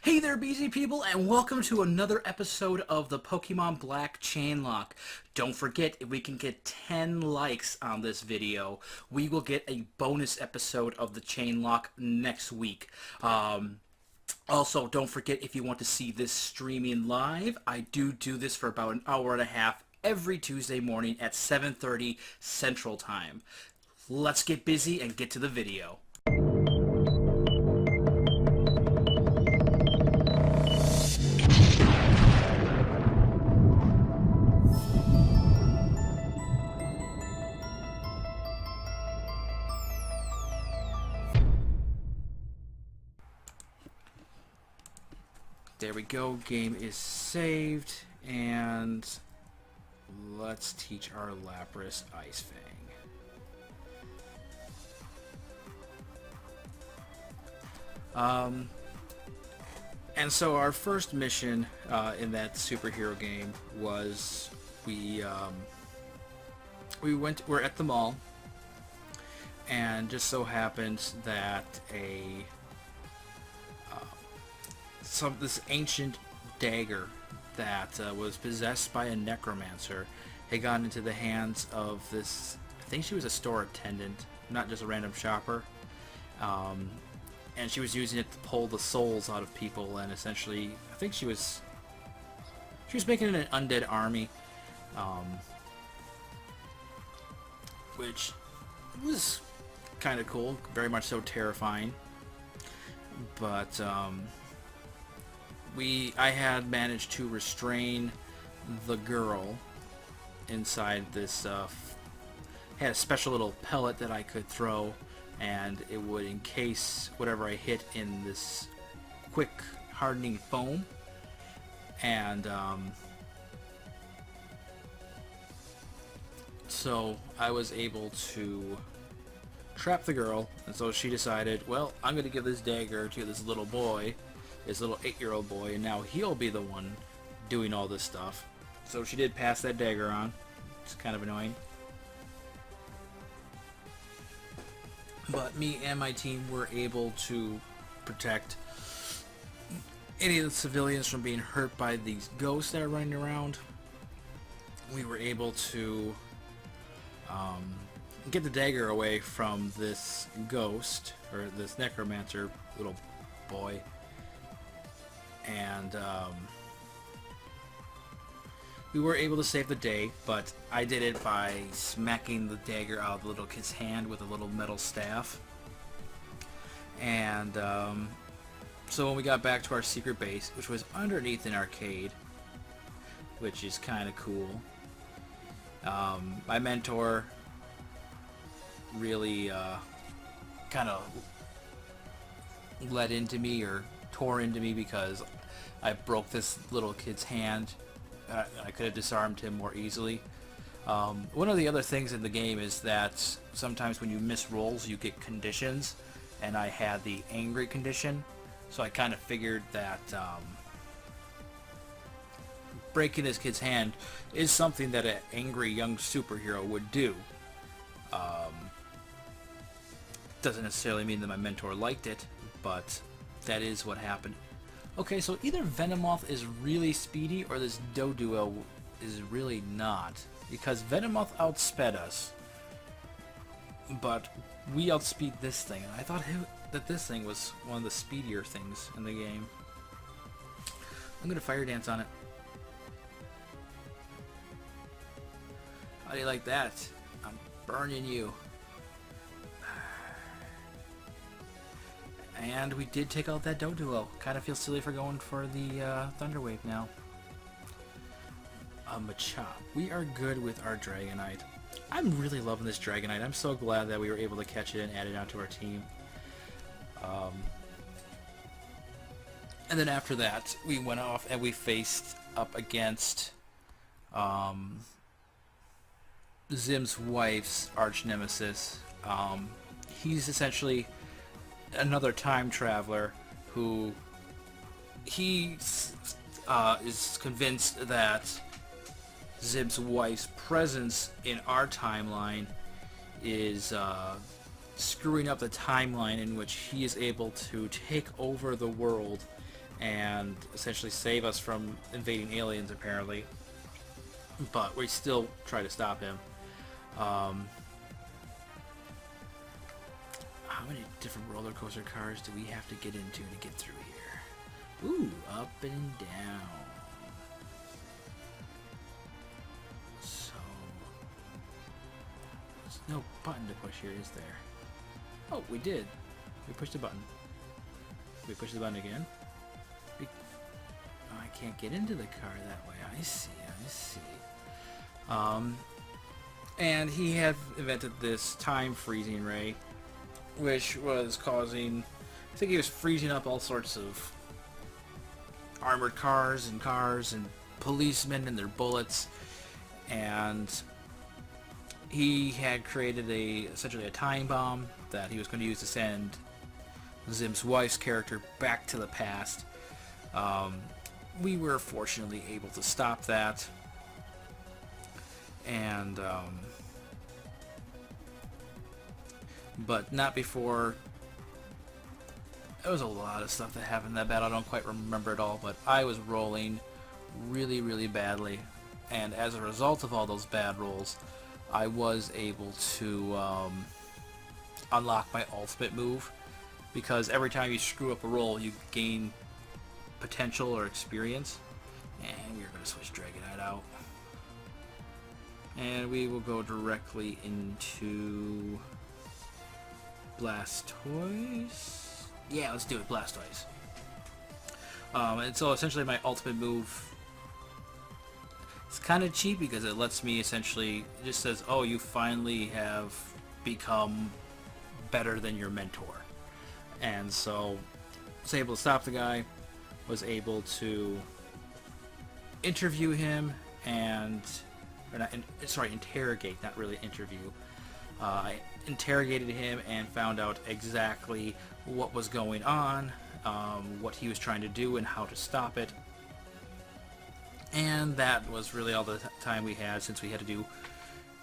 Hey there, BZ people, and welcome to another episode of the Pokemon Black Chainlocke. Don't forget, if we can get 10 likes on this video, we will get a bonus episode of the Chainlocke next week. Also, don't forget, if you want to see this streaming live, I do this for about an hour and a half every Tuesday morning at 7:30 Central Time. Let's get busy and get to the video. There we go, game is saved, and let's teach our Lapras Ice Fang. And so our first mission in that superhero game was we're at the mall, and just so happens that this ancient dagger that was possessed by a necromancer had gotten into the hands of this, I think she was a store attendant, not just a random shopper, and she was using it to pull the souls out of people, and essentially I think she was making an undead army, which was kind of cool, very much so terrifying, but I had managed to restrain the girl inside this, had a special little pellet that I could throw, and it would encase whatever I hit in this quick hardening foam, and so I was able to trap the girl, and so she decided, well, I'm going to give this dagger to this little boy, this little 8-year-old boy, and now he'll be the one doing all this stuff. So she did pass that dagger on. It's kind of annoying. But me and my team were able to protect any of the civilians from being hurt by these ghosts that are running around. We were able to get the dagger away from this ghost, or this necromancer little boy. And we were able to save the day, but I did it by smacking the dagger out of the little kid's hand with a little metal staff. And so when we got back to our secret base, which was underneath an arcade, which is kind of cool, my mentor really kind of let into me, or tore into me, because I broke this little kid's hand. I could have disarmed him more easily. One of the other things in the game is that sometimes when you miss rolls, you get conditions, and I had the angry condition, so I kind of figured that breaking this kid's hand is something that an angry young superhero would do. Doesn't necessarily mean that my mentor liked it, but that is what happened. Okay, so either Venomoth is really speedy, or this Doduo is really not. Because Venomoth outsped us, but we outspeed this thing. And I thought that this thing was one of the speedier things in the game. I'm going to Fire Dance on it. How do you like that? I'm burning you. And we did take out that Doduo. Kind of feel silly for going for the Thunder Wave now. A Machop. We are good with our Dragonite. I'm really loving this Dragonite. I'm so glad that we were able to catch it and add it onto our team. And then after that, we went off and we faced up against Zim's wife's arch nemesis. He's essentially another time traveler who is convinced that Zim's wife's presence in our timeline is screwing up the timeline in which he is able to take over the world and essentially save us from invading aliens, apparently. But we still try to stop him. How many different roller coaster cars do we have to get into to get through here? Ooh, up and down. So, there's no button to push here, is there? Oh, we did. We pushed the button. We push the button again. Oh, I can't get into the car that way. I see, I see. And he had invented this time freezing ray, which was causing, I think he was freezing up all sorts of armored cars and policemen and their bullets, and he had created essentially a time bomb that he was going to use to send Zim's wife's character back to the past. We were fortunately able to stop that, and but not before. There was a lot of stuff that happened in that battle. I don't quite remember it all, but I was rolling really, really badly, and as a result of all those bad rolls, I was able to unlock my ultimate move, because every time you screw up a roll, you gain potential or experience. And we're going to switch Dragonite out. And we will go directly into Blastoise. Yeah, let's do it, Blastoise. And so essentially my ultimate move, it's kind of cheap because it lets me essentially, it just says, oh, you finally have become better than your mentor. And so I was able to stop the guy, was able to interview him and, interrogate, not really interview. I interrogated him and found out exactly what was going on, what he was trying to do, and how to stop it. And that was really all the time we had, since we had to do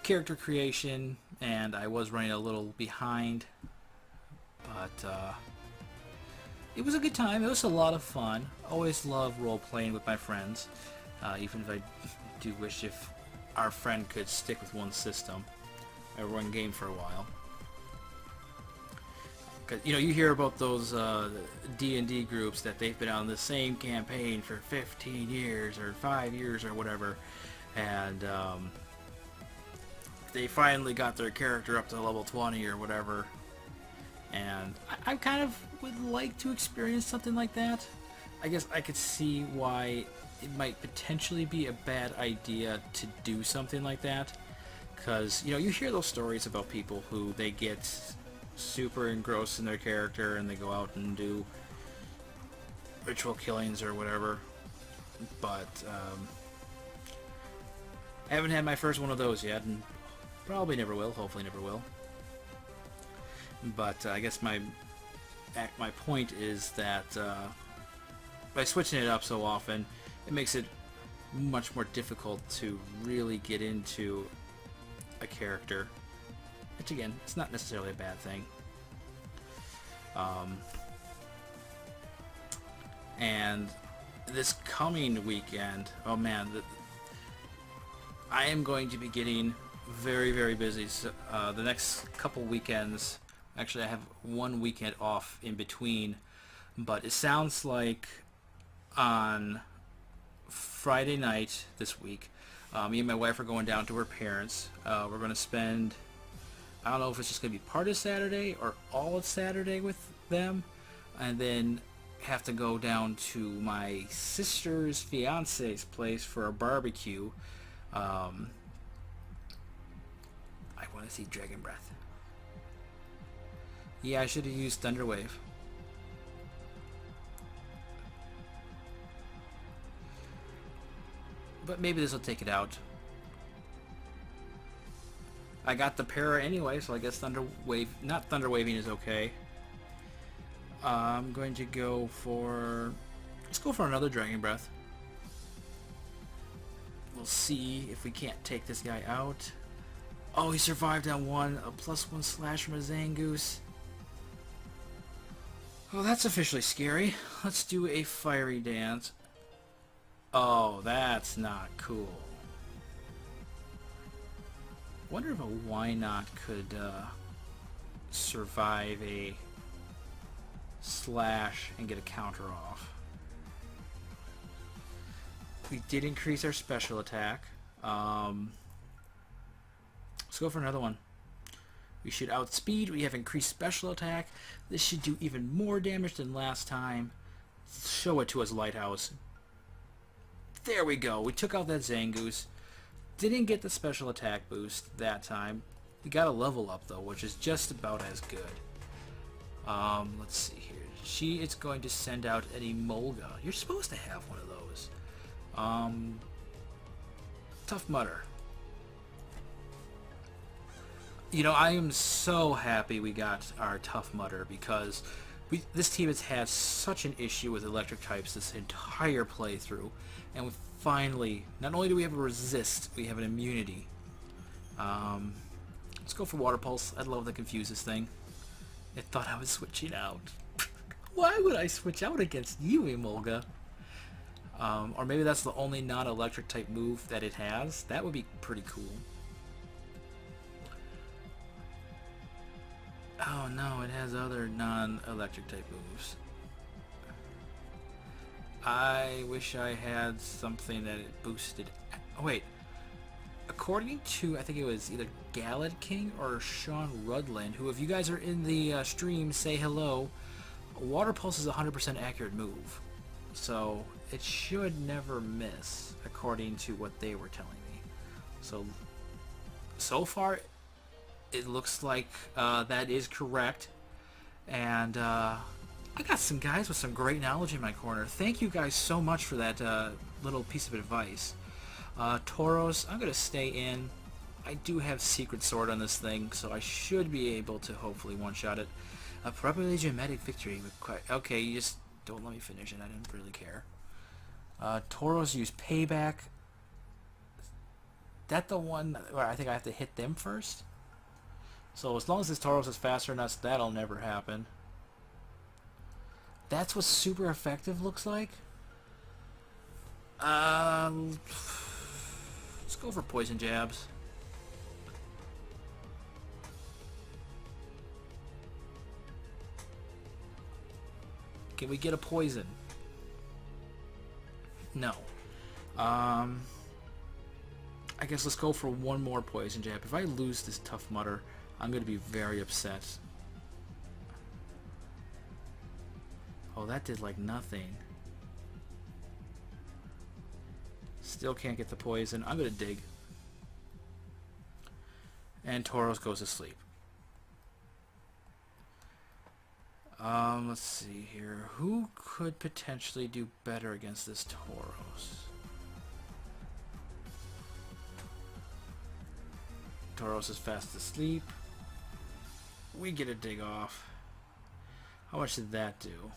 character creation, and I was running a little behind. But it was a good time. It was a lot of fun. Always love role-playing with my friends, even if I do wish if our friend could stick with one system or one game for a while. Cause, you know, you hear about those D&D groups that they've been on the same campaign for 15 years or 5 years or whatever, and they finally got their character up to level 20 or whatever, and I kind of would like to experience something like that. I guess I could see why it might potentially be a bad idea to do something like that, because, you know, you hear those stories about people who they get super engrossed in their character and they go out and do ritual killings or whatever, but I haven't had my first one of those yet, and probably never will, hopefully never will. But I guess my point is that by switching it up so often, it makes it much more difficult to really get into a character, which again, it's not necessarily a bad thing. And this coming weekend, oh man, I am going to be getting very, very busy. So, the next couple weekends, actually I have one weekend off in between, but it sounds like on Friday night this week, me and my wife are going down to her parents. We're going to spend, I don't know if it's just going to be part of Saturday or all of Saturday with them, and then have to go down to my sister's fiance's place for a barbecue. I want to see Dragon Breath. Yeah, I should have used Thunder Wave. But maybe this will take it out. I got the para anyway, so I guess Thunder Wave, not Thunder Waving, is okay. I'm going to go for, let's go for another Dragon Breath. We'll see if we can't take this guy out. Oh, he survived on one, a +1 slash from a Zangoose. Oh, that's officially scary. Let's do a fiery dance. Oh, that's not cool. Wonder if a why not could survive a slash and get a counter off. We did increase our special attack. Let's go for another one. We should outspeed. We have increased special attack. This should do even more damage than last time. Show it to us, Lighthouse. There we go. We took out that Zangoose. Didn't get the special attack boost that time. We got a level up though, which is just about as good. Let's see here. She is going to send out an Emolga. You're supposed to have one of those. Tough Mudder. You know, I am so happy we got our Tough Mudder because this team has had such an issue with electric types this entire playthrough, and we finally, not only do we have a resist, we have an immunity. Let's go for Water Pulse. I'd love to confuse this thing. It thought I was switching out. Why would I switch out against you, Emolga? Or maybe that's the only non-electric type move that it has. That would be pretty cool. Oh no, it has other non-electric type moves. I wish I had something that it boosted. Oh wait, according to, I think it was either Galad King or Sean Rudland, who, if you guys are in the stream, say hello. Water Pulse is a 100% accurate move, so it should never miss, according to what they were telling me. So far, it looks like that is correct, and I got some guys with some great knowledge in my corner. Thank you guys so much for that little piece of advice. Tauros, I'm going to stay in. I do have Secret Sword on this thing, so I should be able to hopefully one-shot it. Probably dramatic victory. Okay, you just don't let me finish it. I didn't really care. Tauros use Payback. That the one where I think I have to hit them first? So as long as this Tauros is faster than us, that'll never happen. That's what super effective looks like? Let's go for poison jabs. Can we get a poison? No. I guess let's go for one more poison jab. If I lose this Tough Mudder, I'm going to be very upset. Oh, that did like nothing. Still can't get the poison. I'm going to dig. And Tauros goes to sleep. Let's see here. Who could potentially do better against this Tauros? Tauros is fast asleep. We get a dig off. How much did that do?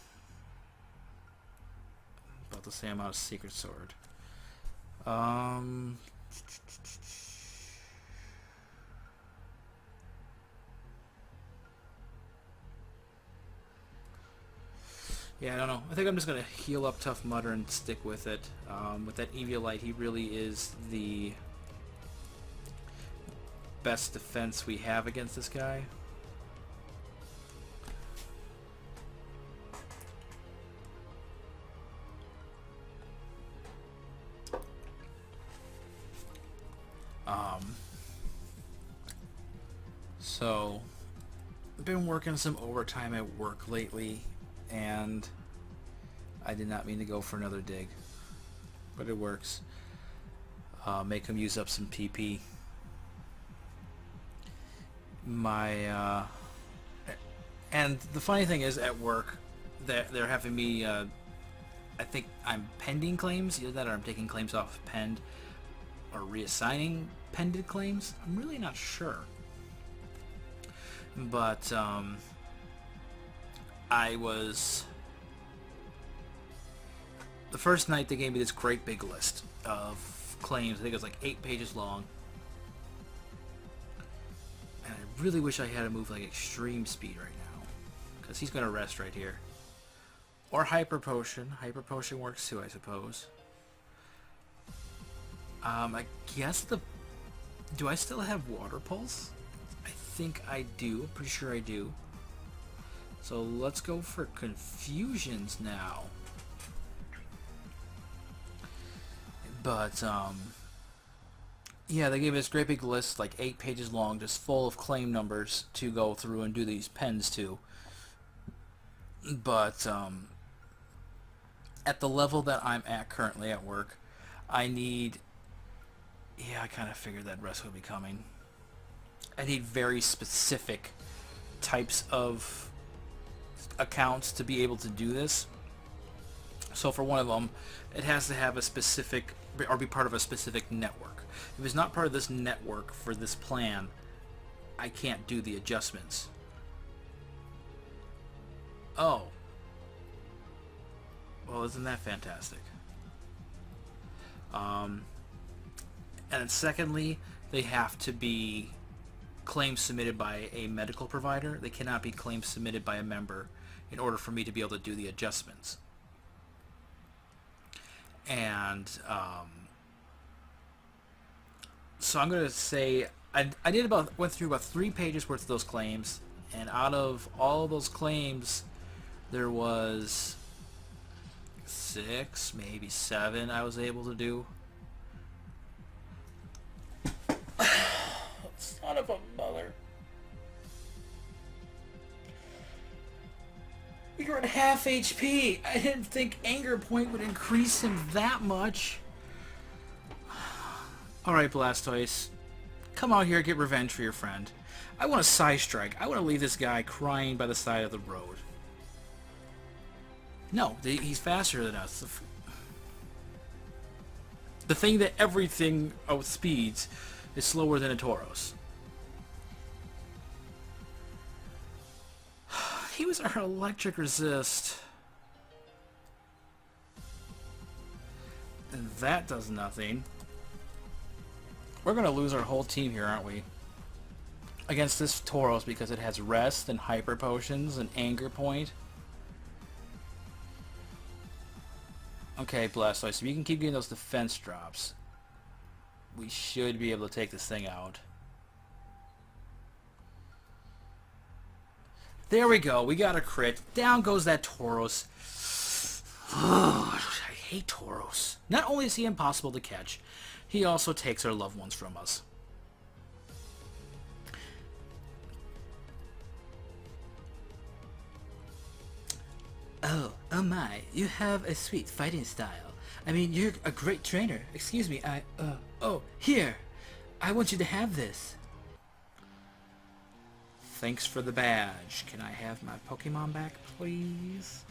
About the same amount of Secret Sword. Yeah, I don't know. I think I'm just going to heal up Tough Mudder and stick with it. With that Eviolite, he really is the best defense we have against this guy. So, I've been working some overtime at work lately, and I did not mean to go for another dig, but it works. Make him use up some PP. And the funny thing is, at work, they're having me, I think I'm pending claims, either that or I'm taking claims off penned, or reassigning pended claims. I'm really not sure. But, the first night they gave me this great big list of claims. I think it was like 8 pages long. And I really wish I had a move like Extreme Speed right now, because he's going to rest right here. Or Hyper Potion. Hyper Potion works too, I suppose. I guess the... Do I still have Water Pulse? I think I do. I'm pretty sure I do. So let's go for Confusions now. But, yeah, they gave us a great big list, like 8 pages long, just full of claim numbers to go through and do these pens to. But, at the level that I'm at currently at work, I need... Yeah, I kind of figured that rest would be coming. I need very specific types of accounts to be able to do this. So for one of them, it has to have a specific, or be part of a specific network. If it's not part of this network for this plan, I can't do the adjustments. Oh. Well, isn't that fantastic? And then secondly, they have to be claims submitted by a medical provider. They cannot be claims submitted by a member in order for me to be able to do the adjustments. And so I'm going to say went through about 3 pages worth of those claims, and out of all of those claims, there was 6, maybe 7 I was able to do. Son of a mother. You're at half HP. I didn't think Anger Point would increase him that much. Alright, Blastoise. Come out here, get revenge for your friend. I want a Side Strike. I want to leave this guy crying by the side of the road. No, he's faster than us. The thing that everything outspeeds is slower than a Tauros. He was our electric resist. And that does nothing. We're going to lose our whole team here, aren't we? Against this Tauros, because it has rest and hyper potions and anger point. Okay, Blastoise, if you can keep getting those defense drops, we should be able to take this thing out. There we go. We got a crit. Down goes that Tauros. I hate Tauros. Not only is he impossible to catch, he also takes our loved ones from us. Oh my, you have a sweet fighting style. I mean, you're a great trainer. Excuse me, oh, here. I want you to have this. Thanks for the badge. Can I have my Pokemon back, please?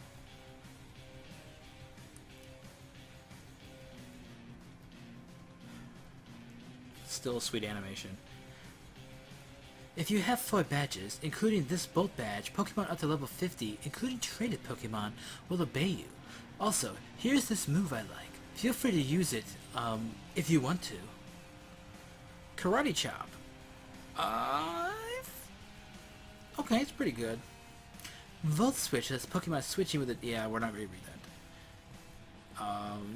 Still a sweet animation. If you have 4 badges, including this Bolt badge, Pokemon up to level 50, including traded Pokemon, will obey you. Also, here's this move I like. Feel free to use it, if you want to. Karate Chop. Okay, it's pretty good. Volt Switch has Pokemon switching with it. Yeah, we're not going to read that.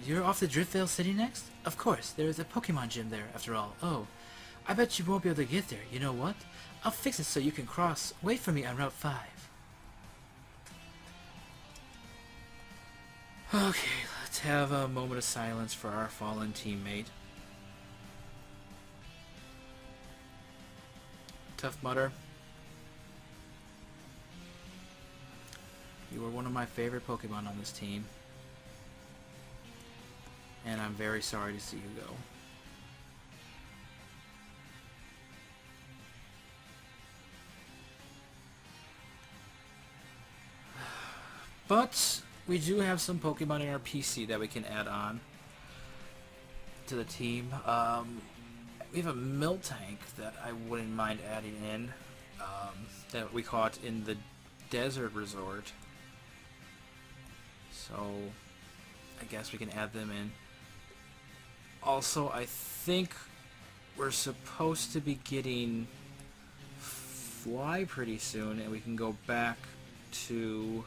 You're off to Driftvale City next? Of course, there is a Pokemon gym there, after all. Oh, I bet you won't be able to get there. You know what? I'll fix it so you can cross. Wait for me on Route 5. Okay, let's have a moment of silence for our fallen teammate. Tough Mudder. You were one of my favorite Pokemon on this team. And I'm very sorry to see you go. But we do have some Pokemon in our PC that we can add on to the team. We have a Miltank that I wouldn't mind adding in, that we caught in the Desert Resort. So I guess we can add them in. Also, I think we're supposed to be getting Fly pretty soon, and we can go back to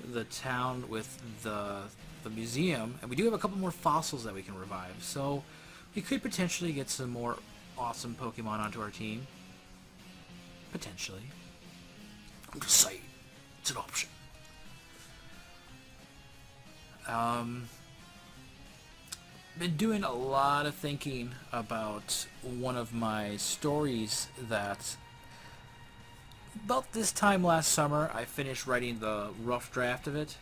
the town with the museum, and we do have a couple more fossils that we can revive, so we could potentially get some more awesome Pokemon onto our team. Potentially. I'm just saying, it's an option. Been doing a lot of thinking about one of my stories that about this time last summer I finished writing the rough draft of it,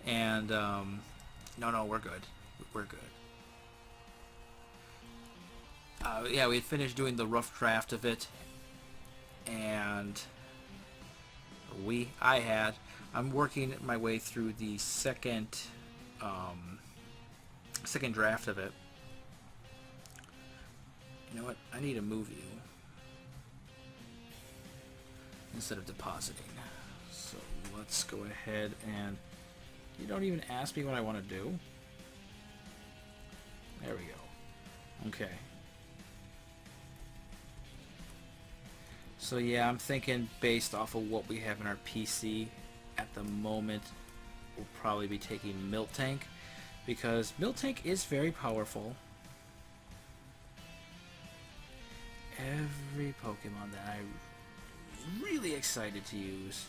and no, we're good. We're good. Yeah, we had finished doing the rough draft of it, and I'm working my way through the second draft of it. You know what? I need to move you instead of depositing. So let's go ahead and you don't even ask me what I want to do. There we go. Okay. So yeah, I'm thinking based off of what we have in our PC at the moment, we'll probably be taking Miltank, because Miltank is very powerful. Every Pokemon that I'm really excited to use,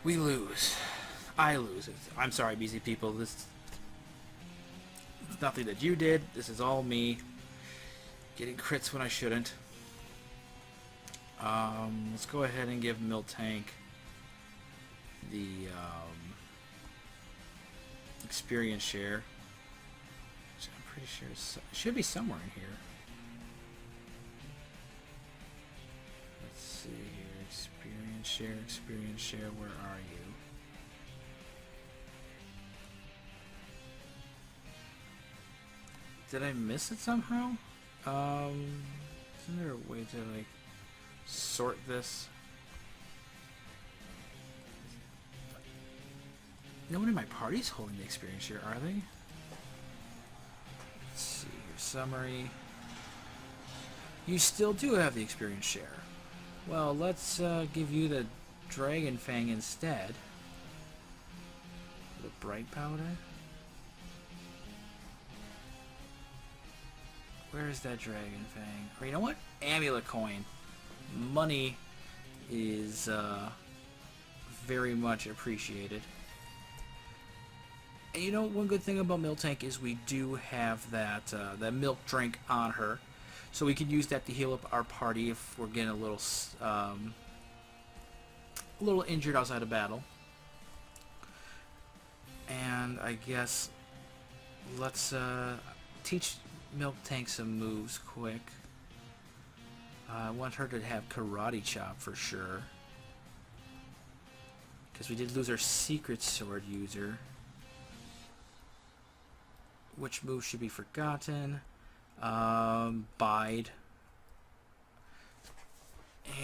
we lose. I lose. I'm sorry, BZ people. This is nothing that you did. This is all me. Getting crits when I shouldn't. Let's go ahead and give Miltank the experience share. Which I'm pretty sure it should be somewhere in here. Let's see here. Experience share. Where are you? Did I miss it somehow? Isn't there a way to like sort this? No one in my party's holding the experience share, are they? Let's see your summary. You still do have the experience share. Well, let's give you the Dragon Fang instead. The Bright Powder. Where is that Dragon Fang? Or you know what? Amulet Coin. Money is very much appreciated. And you know, one good thing about Miltank is we do have that milk drink on her, so we can use that to heal up our party if we're getting a little injured outside of battle. And I guess let's teach Miltank some moves quick. I want her to have Karate Chop for sure, because we did lose our Secret Sword user. Which move should be forgotten? Bide.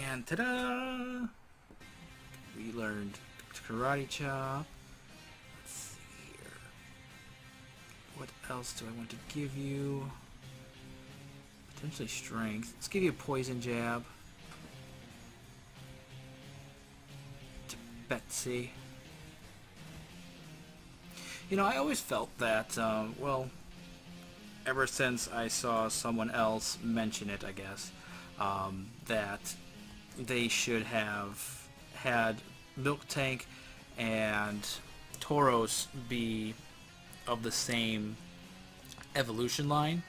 And ta-da! We learned Karate Chop. Let's see here. What else do I want to give you? Potentially Strength. Let's give you a Poison Jab. To Betsy. You know, I always felt that, well, ever since I saw someone else mention it, I guess, that they should have had Miltank and Tauros be of the same evolution line.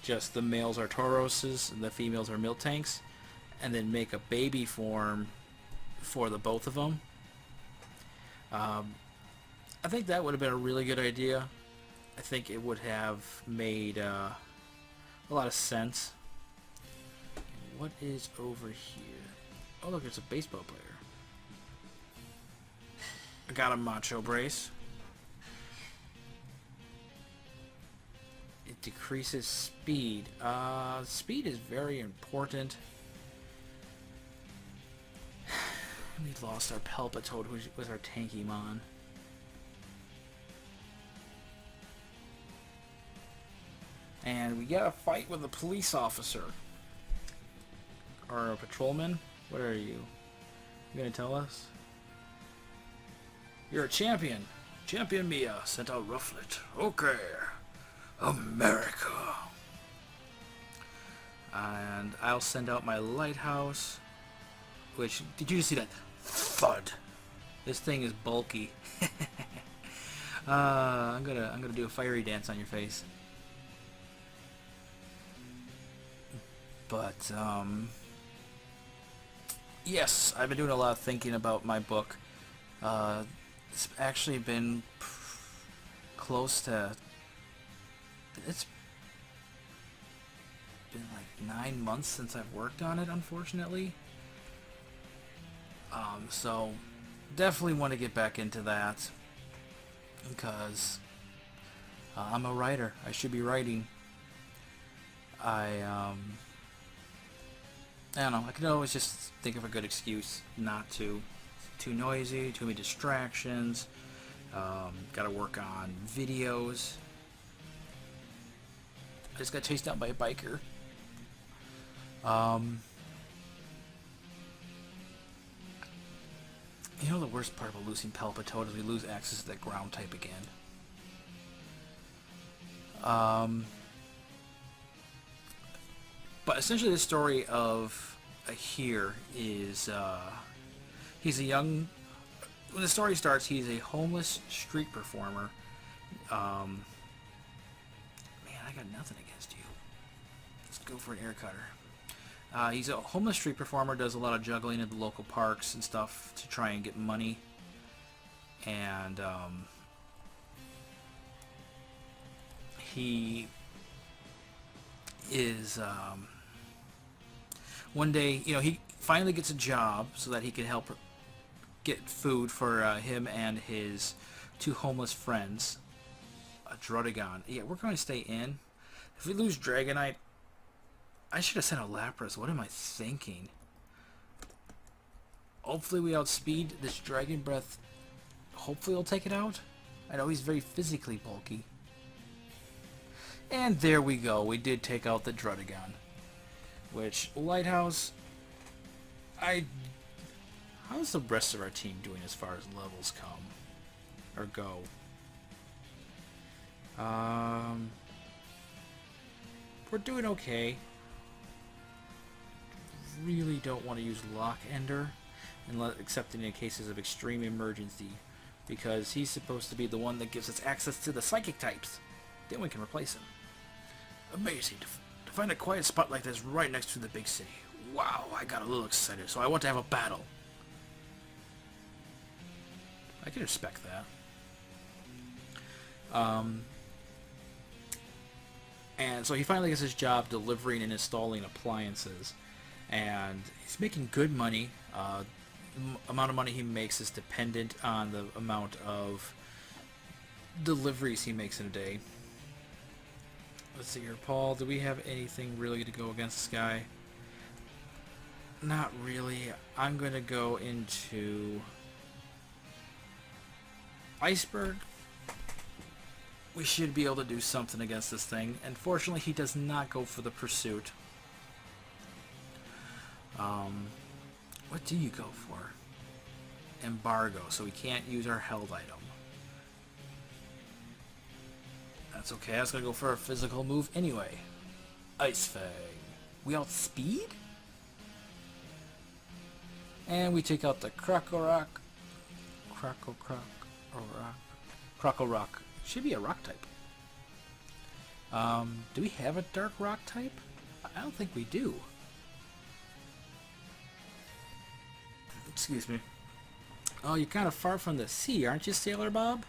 Just the males are Tauroses and the females are Miltanks, and then make a baby form for the both of them. I think that would have been a really good idea. I think it would have made a lot of sense. What is over here? Oh look, it's a baseball player. I got a Macho Brace. It decreases speed. Speed is very important. We lost our Palpitoad, who was our Tankymon. And we got a fight with a police officer. Or a patrolman. What are you? You gonna tell us? You're a champion. Champion Mia sent out Rufflet. Okay. America. And I'll send out my lighthouse. Which, did you just see that? Thud. This thing is bulky. I'm gonna do a fiery dance on your face. But yes, I've been doing a lot of thinking about my book. It's actually been close to. It's been like 9 months since I've worked on it, unfortunately. So definitely want to get back into that because I'm a writer. I should be writing. I don't know. I can always just think of a good excuse not to. Too noisy, too many distractions. Got to work on videos. I just got chased down by a biker. You know the worst part about losing Palpitoad is we lose access to that ground type again. But essentially the story of here is he's a young... When the story starts, he's a homeless street performer. Man, I got nothing against you. Let's go for an air cutter. He's a homeless street performer, does a lot of juggling at the local parks and stuff to try and get money. And he is... one day, you know, he finally gets a job so that he can help get food for him and his 2 homeless friends. A Drudagon. Yeah, we're going to stay in. If we lose Dragonite, I should have sent a Lapras. What am I thinking? Hopefully we outspeed this Dragon Breath. Hopefully it'll take it out. I know he's very physically bulky. And there we go. We did take out the Drudagon. Which, Lighthouse... How's the rest of our team doing as far as levels come? Or go? We're doing okay. Really don't want to use Lock Ender, except in cases of extreme emergency, because he's supposed to be the one that gives us access to the psychic types. Then we can replace him. Amazing to find a quiet spot like this right next to the big city. Wow, I got a little excited, so I want to have a battle. I can respect that. And so he finally gets his job delivering and installing appliances. And he's making good money. The amount of money he makes is dependent on the amount of deliveries he makes in a day. Let's see here, Paul. Do we have anything really to go against this guy? Not really. I'm going to go into Iceberg. We should be able to do something against this thing. Unfortunately, he does not go for the pursuit. What do you go for? Embargo, so we can't use our held item. That's okay, I was gonna go for a physical move anyway. Ice Fang. We outspeed? And we take out the Krokorok. Krokorok. Should be a rock type. Do we have a dark rock type? I don't think we do. Excuse me. Oh, you're kind of far from the sea, aren't you, Sailor Bob?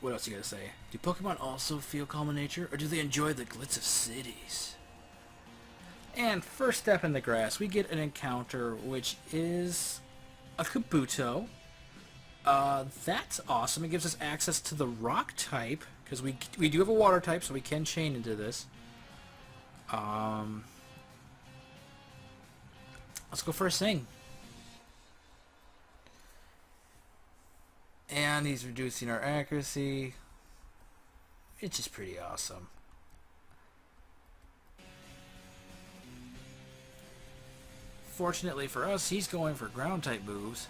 What else you gotta say? Do Pokemon also feel calm in nature, or do they enjoy the glitz of cities? And first step in the grass, we get an encounter, which is a Kabuto. That's awesome. It gives us access to the rock type, because we do have a water type, so we can chain into this. Let's go for a Sing. And he's reducing our accuracy. It's just pretty awesome. Fortunately for us, he's going for ground type moves.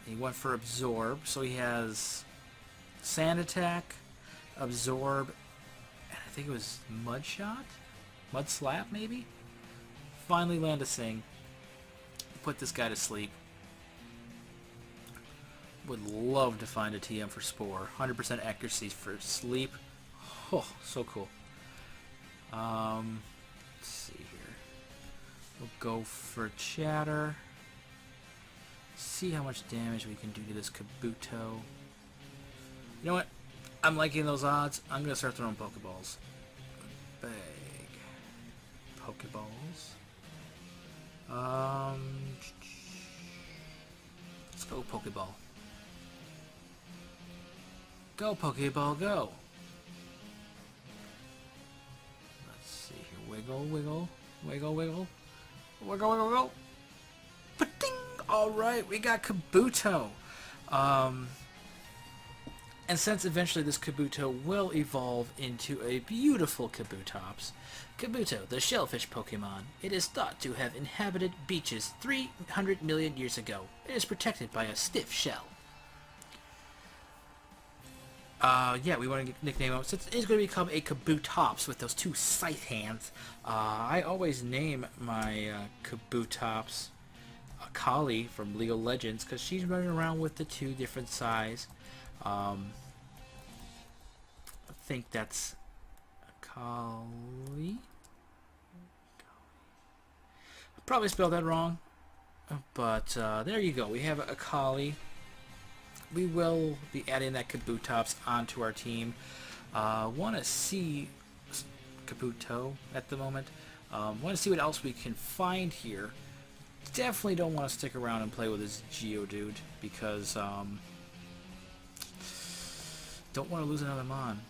He went for Absorb, so he has Sand Attack, Absorb, and I think it was Mud Shot? Mud Slap, maybe? Finally land a Sing. Put this guy to sleep. Would love to find a TM for Spore. 100% accuracy for sleep. Oh, so cool. Let's see here. We'll go for Chatter. See how much damage we can do to this Kabuto. You know what? I'm liking those odds. I'm going to start throwing Pokeballs. Big Pokeballs. Let's go Pokeball. Go Pokeball, go! Let's see here. Wiggle, wiggle, wiggle, wiggle. Wiggle, wiggle, wiggle. Ba-ding! Alright, we got Kabuto. And since eventually this Kabuto will evolve into a beautiful Kabutops, Kabuto, the shellfish Pokemon, it is thought to have inhabited beaches 300 million years ago. It is protected by a stiff shell. Yeah, we want to nickname him. Since it's going to become a Kabutops with those two scythe hands, I always name my Kabutops Kali from League of Legends because she's running around with the two different size. I think that's a Kali. Probably spelled that wrong, but there you go. We have a Kali. We will be adding that Kabutops onto our team. Want to see Kabuto at the moment. Want to see what else we can find here. Definitely don't want to stick around and play with this Geodude because don't want to lose another Mon.